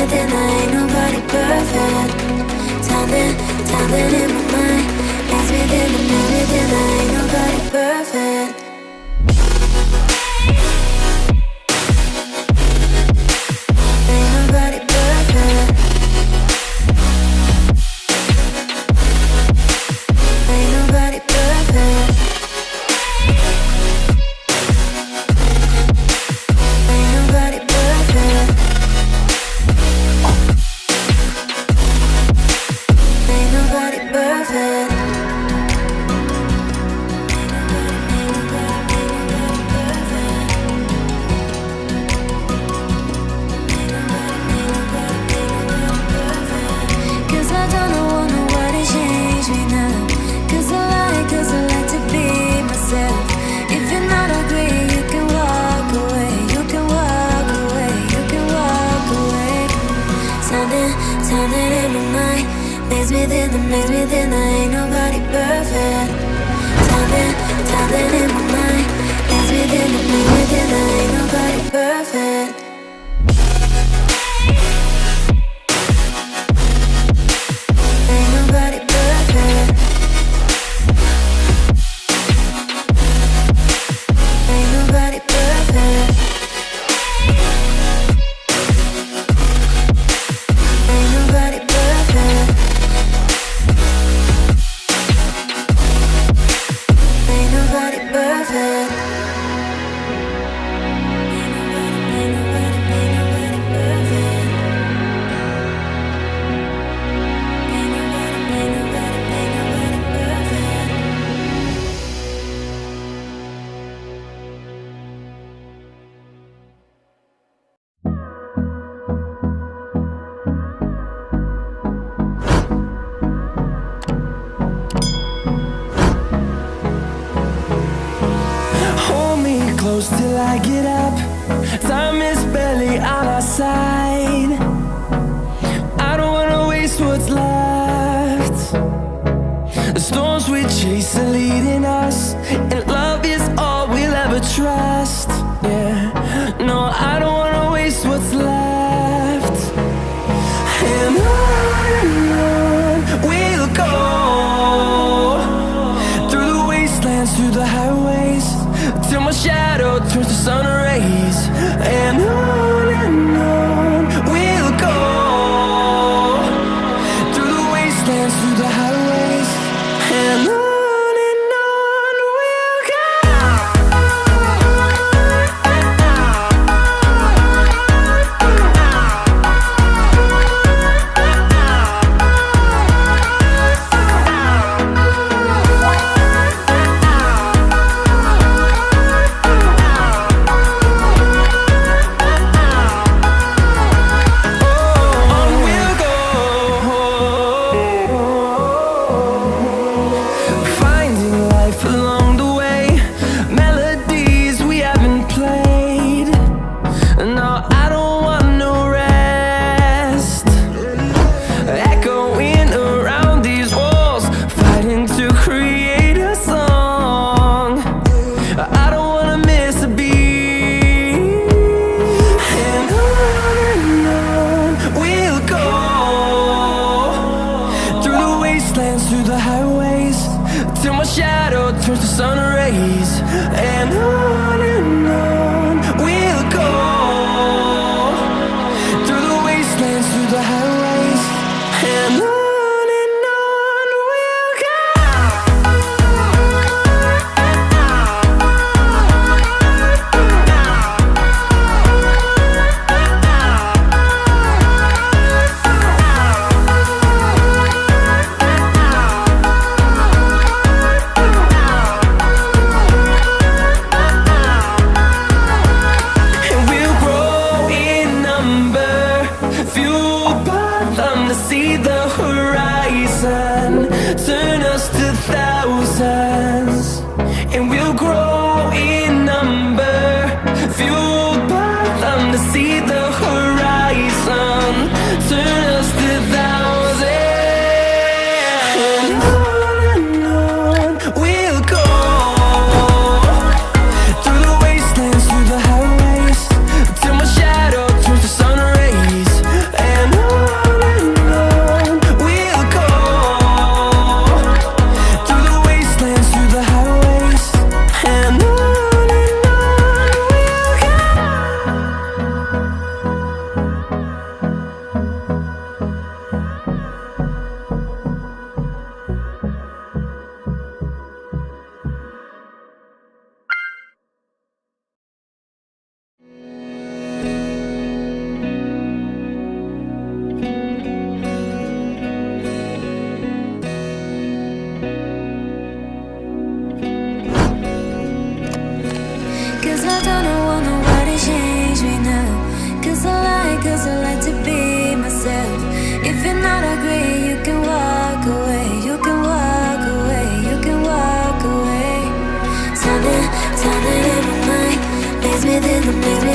within, I ain't nobody perfect. Timing in my mind. Maze within, I ain't nobody perfect. Ain't nobody perfect. Ain't nobody perfect. Ain't nobody perfect. Ain't nobody perfect. Cause I don't want nobody change me now. Cause I like to be myself. If you're not agree, you can walk away. You can walk away. You can walk away. Sounding in my mind. Maze within, I ain't nobody perfect. Timing in my mind. Maze within, I ain't nobody perfect. Ain't nobody perfect. Ain't nobody perfect. Ain't nobody perfect. Ain't nobody perfect. Ain't nobody perfect. Ain't nobody perfect. Hold me close till I get up. Time is barely on our side. I don't wanna waste what's left. The storms we chase are leading us, and love is all we'll ever trust. Yeah, no, I don't wanna waste what's left. And on we'll go, through the wastelands, through the highways, till my shadow turns to sun rays. And on we'll go, through the wastelands, through the highways, and on we'll go. Through the highways, till my shadow turns to sun rays. And on we'll go, through the wastelands, through the highways, and on we'll go. See the horizon, turn us to thousands, and we'll grow in number, fueled by them to see the horizon, turn us to thousands, and on we'll go, through the wastelands, through the highways, till my shadow turns to sun rays. And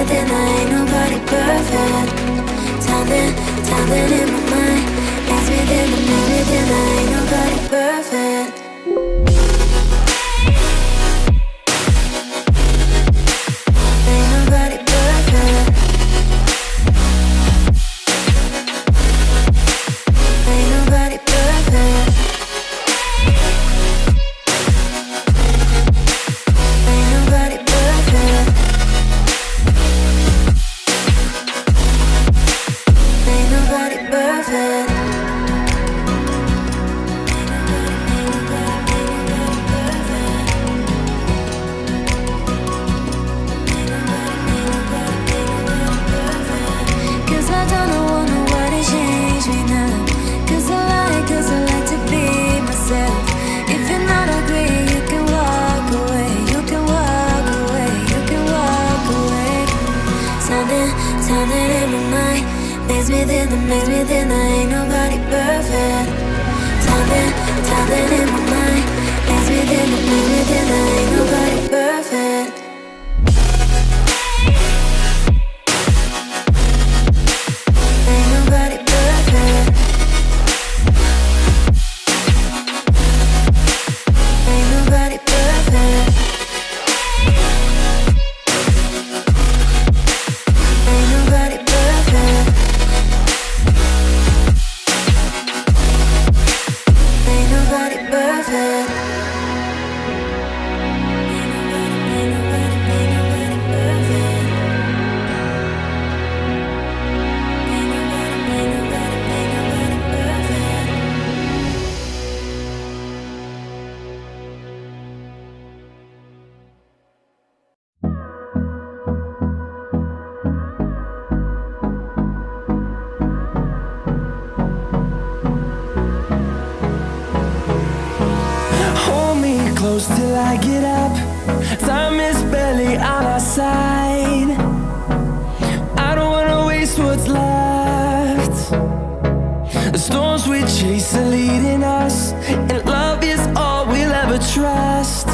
within, ain't nobody perfect. Something in my mind makes me within, ain't nobody perfect. Ain't nobody perfect. Ain't nobody perfect. Ain't nobody perfect. Ain't nobody perfect. Cause I don't want nobody change me now. Cause I like to be myself. If you're not agree, you can walk away. You can walk away. You can walk away. Something in my mind makes me think, ain't nobody perfect. Something in my mind makes me think, ain't nobody perfect. Ain't nobody perfect. Ain't nobody perfect. Ain't nobody perfect. Ain't nobody perfect. Ain't nobody perfect. Ain't nobody perfect. Hold me close till I get up. Time is barely on our side. I don't wanna waste what's left. The storms we chase are leading us, and love is all we'll ever trust.